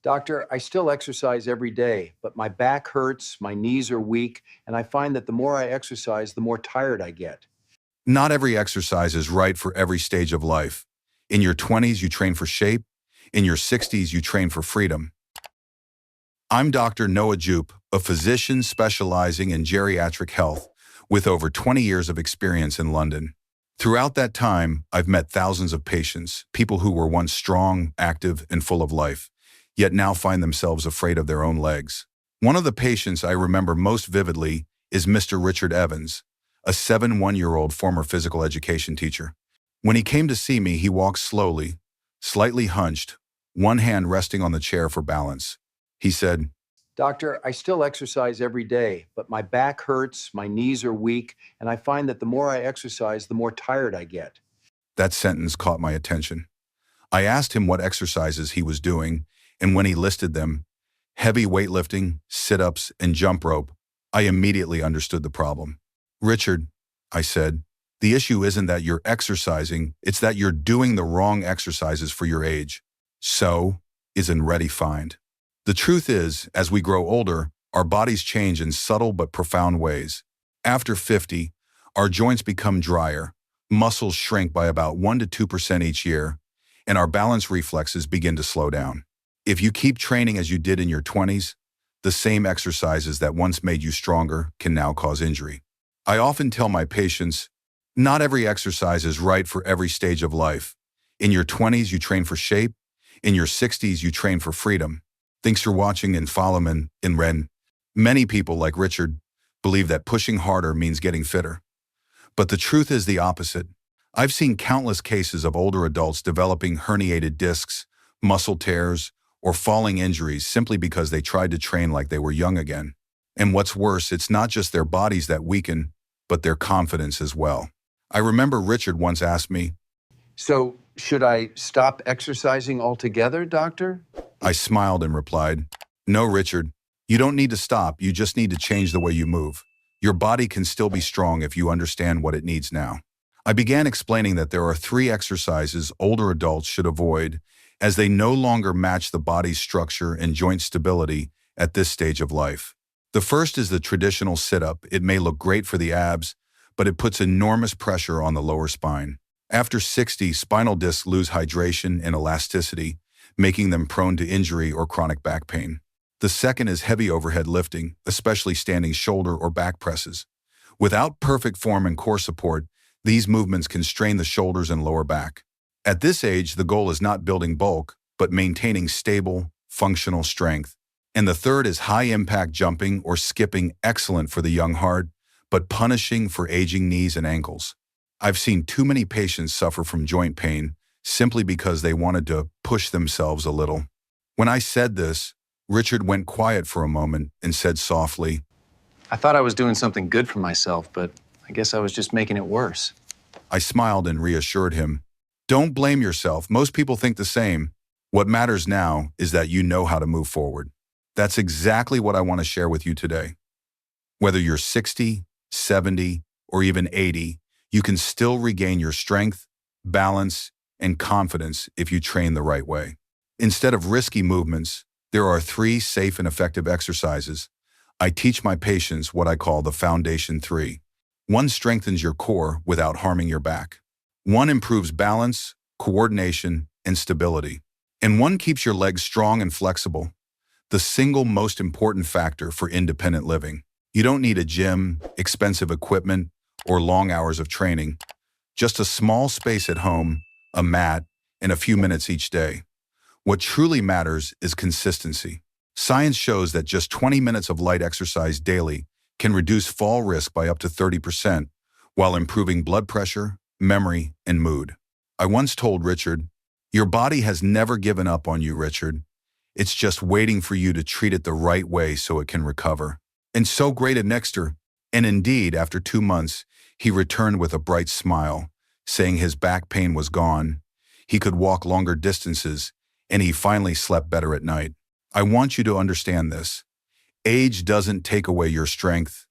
Doctor, I still exercise every day, but my back hurts, my knees are weak, and I find that the more I exercise, the more tired I get. Not every exercise is right for every stage of life. In your 20s, you train for shape. In your 60s, you train for freedom. I'm Dr. Noah Jupe, a physician specializing in geriatric health with over 20 years of experience in London. Throughout that time, I've met thousands of patients, people who were once strong, active, and full of life, yet now find themselves afraid of their own legs. One of the patients I remember most vividly is Mr. Richard Evans, a 71-year-old former physical education teacher. When he came to see me, he walked slowly, slightly hunched, one hand resting on the chair for balance. He said, Doctor, I still exercise every day, but my back hurts, my knees are weak, and I find that the more I exercise, the more tired I get. That sentence caught my attention. I asked him what exercises he was doing, and when he listed them, heavy weightlifting, sit-ups, and jump rope, I immediately understood the problem. Richard, I said, the issue isn't that you're exercising, it's that you're doing the wrong exercises for your age. So, isn't ready find. The truth is, as we grow older, our bodies change in subtle but profound ways. After 50, our joints become drier, muscles shrink by about 1 to 2% each year, and our balance reflexes begin to slow down. If you keep training as you did in your 20s, the same exercises that once made you stronger can now cause injury. I often tell my patients, not every exercise is right for every stage of life. In your 20s, you train for shape. In your 60s, you train for freedom. Thanks for watching and follow me in Ren. Many people, like Richard, believe that pushing harder means getting fitter. But the truth is the opposite. I've seen countless cases of older adults developing herniated discs, muscle tears, or falling injuries simply because they tried to train like they were young again. And what's worse, it's not just their bodies that weaken, but their confidence as well. I remember Richard once asked me, So, should I stop exercising altogether, doctor? I smiled and replied, no, Richard, you don't need to stop, you just need to change the way you move. Your body can still be strong if you understand what it needs now. I began explaining that there are 3 exercises older adults should avoid as they no longer match the body's structure and joint stability at this stage of life. The first is the traditional sit-up. It may look great for the abs, but it puts enormous pressure on the lower spine. After 60, spinal discs lose hydration and elasticity, making them prone to injury or chronic back pain. The second is heavy overhead lifting, especially standing shoulder or back presses. Without perfect form and core support, these movements can strain the shoulders and lower back. At this age, the goal is not building bulk, but maintaining stable, functional strength. And the third is high-impact jumping or skipping, excellent for the young heart, but punishing for aging knees and ankles. I've seen too many patients suffer from joint pain simply because they wanted to push themselves a little. When I said this, Richard went quiet for a moment and said softly, I thought I was doing something good for myself, but I guess I was just making it worse. I smiled and reassured him, don't blame yourself. Most people think the same. What matters now is that you know how to move forward. That's exactly what I want to share with you today. Whether you're 60, 70, or even 80, you can still regain your strength, balance, and confidence if you train the right way. Instead of risky movements, there are 3 safe and effective exercises. I teach my patients what I call the Foundation 3. 1 strengthens your core without harming your back. 1 improves balance, coordination, and stability. And 1 keeps your legs strong and flexible, the single most important factor for independent living. You don't need a gym, expensive equipment, or long hours of training. Just a small space at home, a mat, and a few minutes each day. What truly matters is consistency. Science shows that just 20 minutes of light exercise daily can reduce fall risk by up to 30%, while improving blood pressure, memory, and mood. I once told Richard, your body has never given up on you, Richard. It's just waiting for you to treat it the right way so it can recover. And so great at Nexter. And indeed, after 2 months, he returned with a bright smile, saying his back pain was gone, he could walk longer distances, and he finally slept better at night. I want you to understand this. Age doesn't take away your strength,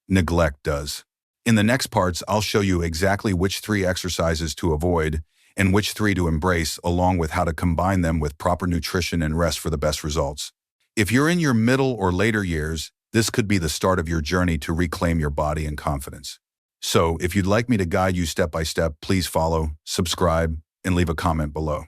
neglect does. In the next parts, I'll show you exactly which 3 exercises to avoid and which three to embrace, along with how to combine them with proper nutrition and rest for the best results. If you're in your middle or later years, this could be the start of your journey to reclaim your body and confidence. So, if you'd like me to guide you step by step, please follow, subscribe, and leave a comment below.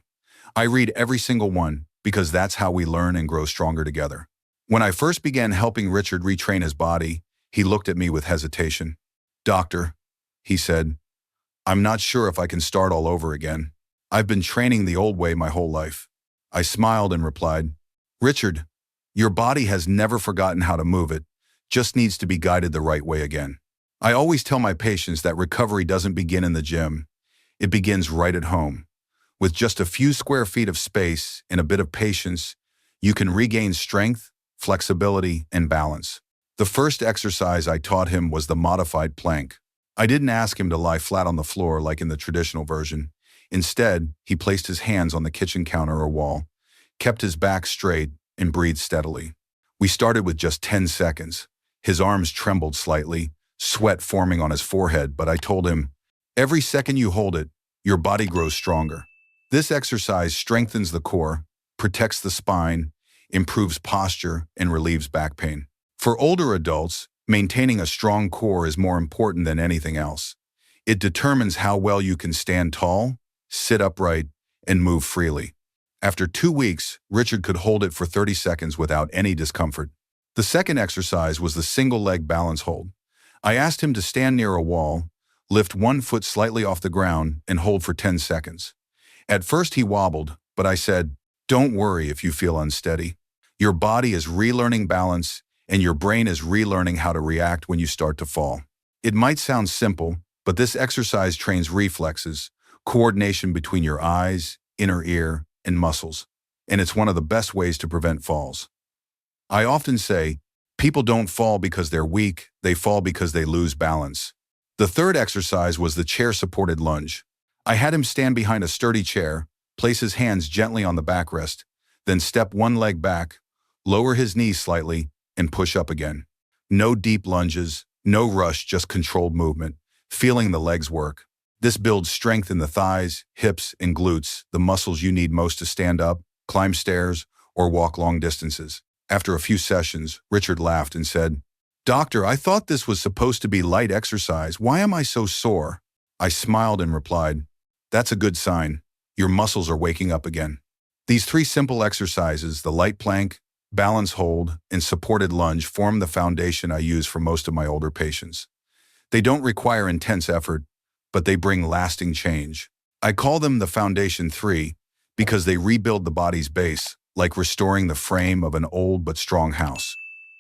I read every single one because that's how we learn and grow stronger together. When I first began helping Richard retrain his body, he looked at me with hesitation. "Doctor," he said, "I'm not sure if I can start all over again. I've been training the old way my whole life." I smiled and replied, "Richard, your body has never forgotten how to move. It just needs to be guided the right way again." I always tell my patients that recovery doesn't begin in the gym. It begins right at home. With just a few square feet of space and a bit of patience, you can regain strength, flexibility, and balance. The first exercise I taught him was the modified plank. I didn't ask him to lie flat on the floor like in the traditional version. Instead, he placed his hands on the kitchen counter or wall, kept his back straight, and breathed steadily. We started with just 10 seconds. His arms trembled slightly, sweat forming on his forehead, but I told him, "Every second you hold it, your body grows stronger." This exercise strengthens the core, protects the spine, improves posture, and relieves back pain. For older adults, maintaining a strong core is more important than anything else. It determines how well you can stand tall, sit upright, and move freely. After 2 weeks, Richard could hold it for 30 seconds without any discomfort. The second exercise was the single leg balance hold. I asked him to stand near a wall, lift one foot slightly off the ground, and hold for 10 seconds. At first he wobbled, but I said, "Don't worry if you feel unsteady. Your body is relearning balance, and your brain is relearning how to react when you start to fall." It might sound simple, but this exercise trains reflexes, coordination between your eyes, inner ear, and muscles, and it's one of the best ways to prevent falls. I often say, people don't fall because they're weak, they fall because they lose balance. The third exercise was the chair-supported lunge. I had him stand behind a sturdy chair, place his hands gently on the backrest, then step one leg back, lower his knees slightly, and push up again. No deep lunges, no rush, just controlled movement, feeling the legs work. This builds strength in the thighs, hips, and glutes, the muscles you need most to stand up, climb stairs, or walk long distances. After a few sessions, Richard laughed and said, "Doctor, I thought this was supposed to be light exercise. Why am I so sore?" I smiled and replied, "That's a good sign. Your muscles are waking up again." These 3 simple exercises, the light plank, balance hold, and supported lunge, form the foundation I use for most of my older patients. They don't require intense effort, but they bring lasting change. I call them the Foundation 3 because they rebuild the body's base, like restoring the frame of an old but strong house.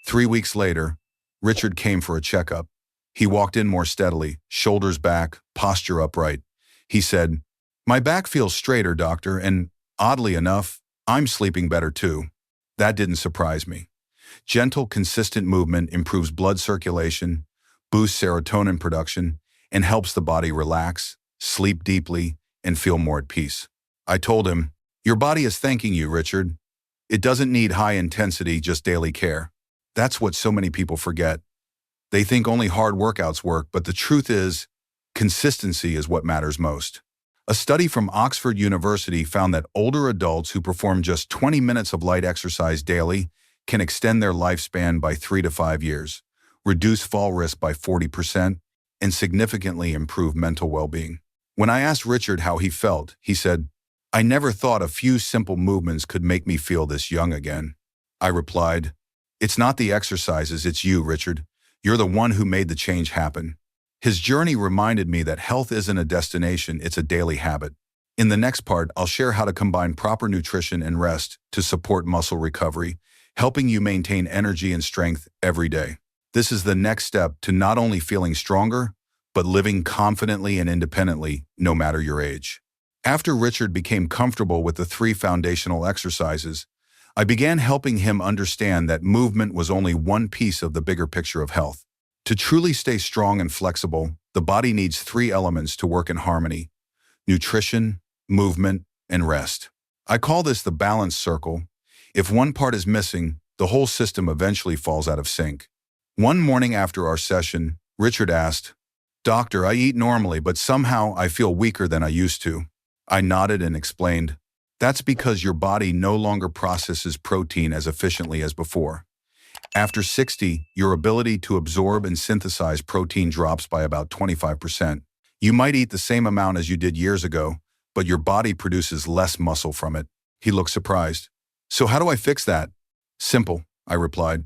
3 weeks later, Richard came for a checkup. He walked in more steadily, shoulders back, posture upright. He said, "My back feels straighter, doctor, and oddly enough, I'm sleeping better too." That didn't surprise me. Gentle, consistent movement improves blood circulation, boosts serotonin production, and helps the body relax, sleep deeply, and feel more at peace. I told him, "Your body is thanking you, Richard. It doesn't need high intensity, just daily care." That's what so many people forget. They think only hard workouts work, but the truth is, consistency is what matters most. A study from Oxford University found that older adults who perform just 20 minutes of light exercise daily can extend their lifespan by 3 to 5 years, reduce fall risk by 40%, and significantly improve mental well-being. When I asked Richard how he felt, he said, "I never thought a few simple movements could make me feel this young again." I replied, "It's not the exercises, it's you, Richard. You're the one who made the change happen." His journey reminded me that health isn't a destination, it's a daily habit. In the next part, I'll share how to combine proper nutrition and rest to support muscle recovery, helping you maintain energy and strength every day. This is the next step to not only feeling stronger, but living confidently and independently, no matter your age. After Richard became comfortable with the 3 foundational exercises, I began helping him understand that movement was only one piece of the bigger picture of health. To truly stay strong and flexible, the body needs 3 elements to work in harmony: nutrition, movement, and rest. I call this the balance circle. If one part is missing, the whole system eventually falls out of sync. One morning after our session, Richard asked, "Doctor, I eat normally, but somehow I feel weaker than I used to." I nodded and explained, "That's because your body no longer processes protein as efficiently as before. After 60, your ability to absorb and synthesize protein drops by about 25%. You might eat the same amount as you did years ago, but your body produces less muscle from it." He looked surprised. "So how do I fix that?" "Simple," I replied.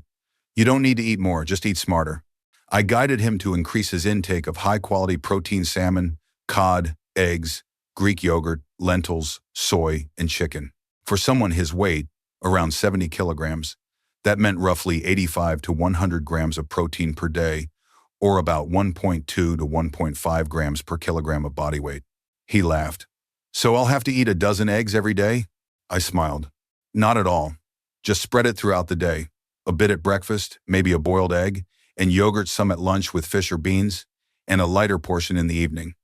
"You don't need to eat more, just eat smarter." I guided him to increase his intake of high-quality protein salmon, cod, eggs, Greek yogurt, lentils, soy, and chicken. For someone his weight, around 70 kilograms, that meant roughly 85 to 100 grams of protein per day, or about 1.2 to 1.5 grams per kilogram of body weight. He laughed. "So I'll have to eat a dozen eggs every day?" I smiled. "Not at all. Just spread it throughout the day. A bit at breakfast, maybe a boiled egg, and yogurt some at lunch with fish or beans, and a lighter portion in the evening.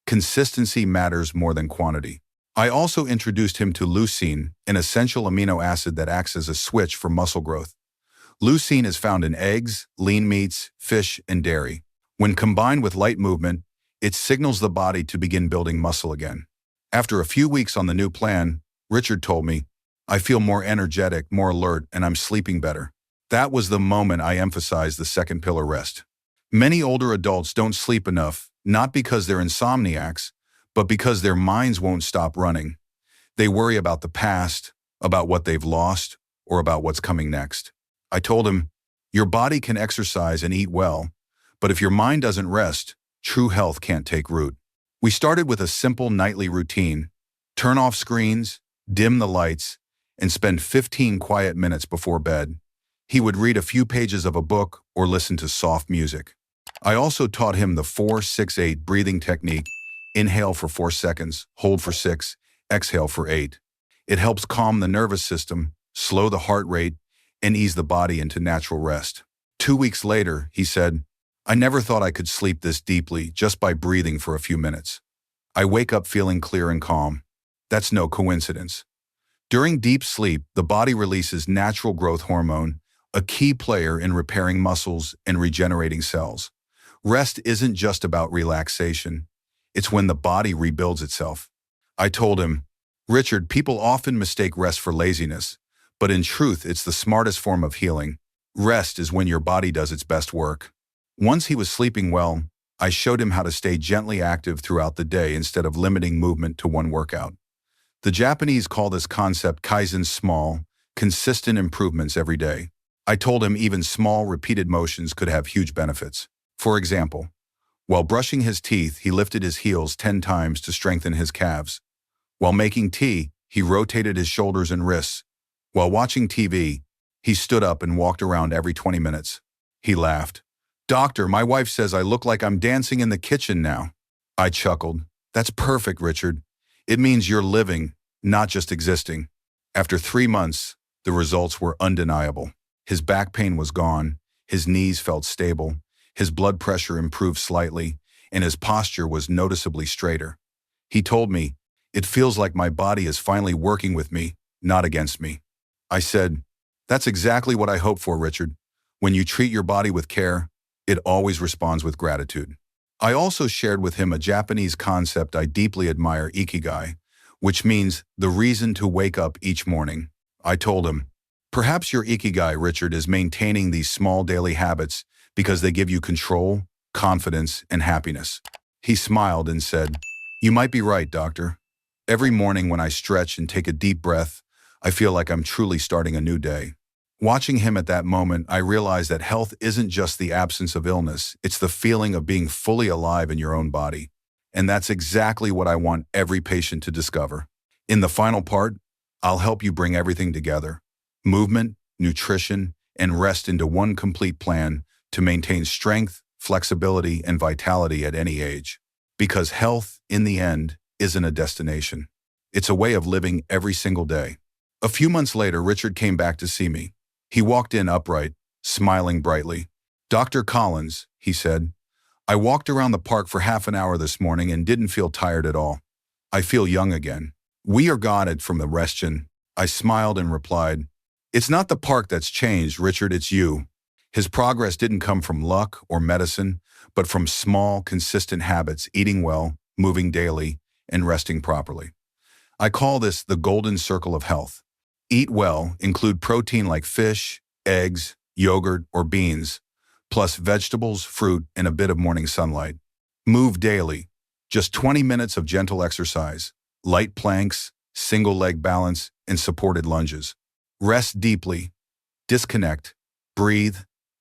Consistency matters more than quantity." I also introduced him to leucine, an essential amino acid that acts as a switch for muscle growth. Leucine is found in eggs, lean meats, fish, and dairy. When combined with light movement, it signals the body to begin building muscle again. After a few weeks on the new plan, Richard told me, "I feel more energetic, more alert, and I'm sleeping better." That was the moment I emphasized the second pillar, rest. Many older adults don't sleep enough, not because they're insomniacs, but because their minds won't stop running. They worry about the past, about what they've lost, or about what's coming next. I told him, "Your body can exercise and eat well, but if your mind doesn't rest, true health can't take root." We started with a simple nightly routine: turn off screens, dim the lights, and spend 15 quiet minutes before bed. He would read a few pages of a book or listen to soft music. I also taught him the 4-6-8 breathing technique: inhale for 4 seconds, hold for 6, exhale for 8. It helps calm the nervous system, slow the heart rate, and ease the body into natural rest. 2 weeks later, he said, "I never thought I could sleep this deeply just by breathing for a few minutes. I wake up feeling clear and calm." That's no coincidence. During deep sleep, the body releases natural growth hormone, a key player in repairing muscles and regenerating cells. Rest isn't just about relaxation. It's when the body rebuilds itself. I told him, "Richard, people often mistake rest for laziness, but in truth, it's the smartest form of healing. Rest is when your body does its best work." Once he was sleeping well, I showed him how to stay gently active throughout the day instead of limiting movement to one workout. The Japanese call this concept kaizen, small, consistent improvements every day. I told him even small, repeated motions could have huge benefits. For example, while brushing his teeth, he lifted his heels 10 times to strengthen his calves. While making tea, he rotated his shoulders and wrists. While watching TV, he stood up and walked around every 20 minutes. He laughed. "Doctor, my wife says I look like I'm dancing in the kitchen now." I chuckled. "That's perfect, Richard. It means you're living, not just existing." After 3 months, the results were undeniable. His back pain was gone, his knees felt stable, his blood pressure improved slightly, and his posture was noticeably straighter. He told me, "It feels like my body is finally working with me, not against me." I said, "That's exactly what I hope for, Richard. When you treat your body with care, it always responds with gratitude." I also shared with him a Japanese concept I deeply admire, ikigai, which means the reason to wake up each morning. I told him, "Perhaps your ikigai, Richard, is maintaining these small daily habits because they give you control, confidence, and happiness." He smiled and said, "You might be right, doctor. Every morning when I stretch and take a deep breath, I feel like I'm truly starting a new day." Watching him at that moment, I realized that health isn't just the absence of illness, it's the feeling of being fully alive in your own body. And that's exactly what I want every patient to discover. In the final part, I'll help you bring everything together: movement, nutrition, and rest into one complete plan to maintain strength, flexibility, and vitality at any age. Because health, in the end, isn't a destination. It's a way of living every single day. A few months later, Richard came back to see me. He walked in upright, smiling brightly. "Dr. Collins," he said, "I walked around the park for half an hour this morning and didn't feel tired at all. I feel young again." "We are guided from the Restchen." I smiled and replied, "It's not the park that's changed, Richard, it's you." His progress didn't come from luck or medicine, but from small, consistent habits: eating well, moving daily, and resting properly. I call this the golden circle of health. Eat well, include protein like fish, eggs, yogurt, or beans, plus vegetables, fruit, and a bit of morning sunlight. Move daily, just 20 minutes of gentle exercise, light planks, single leg balance, and supported lunges. Rest deeply, disconnect, breathe,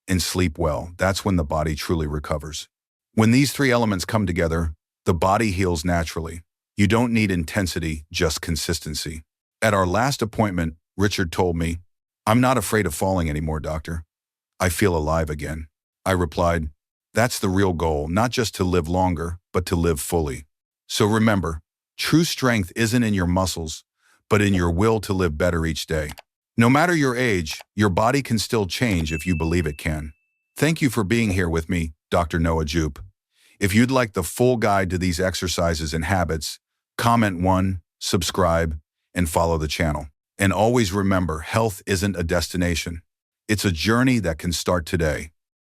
and sleep well. That's when the body truly recovers. When these three elements come together, the body heals naturally. You don't need intensity, just consistency. At our last appointment, Richard told me, "I'm not afraid of falling anymore, doctor. I feel alive again." I replied, "That's the real goal, not just to live longer, but to live fully." So remember, true strength isn't in your muscles, but in your will to live better each day. No matter your age, your body can still change if you believe it can. Thank you for being here with me, Dr. Noah Jupe. If you'd like the full guide to these exercises and habits, comment 1, subscribe, and follow the channel. And always remember, health isn't a destination. It's a journey that can start today.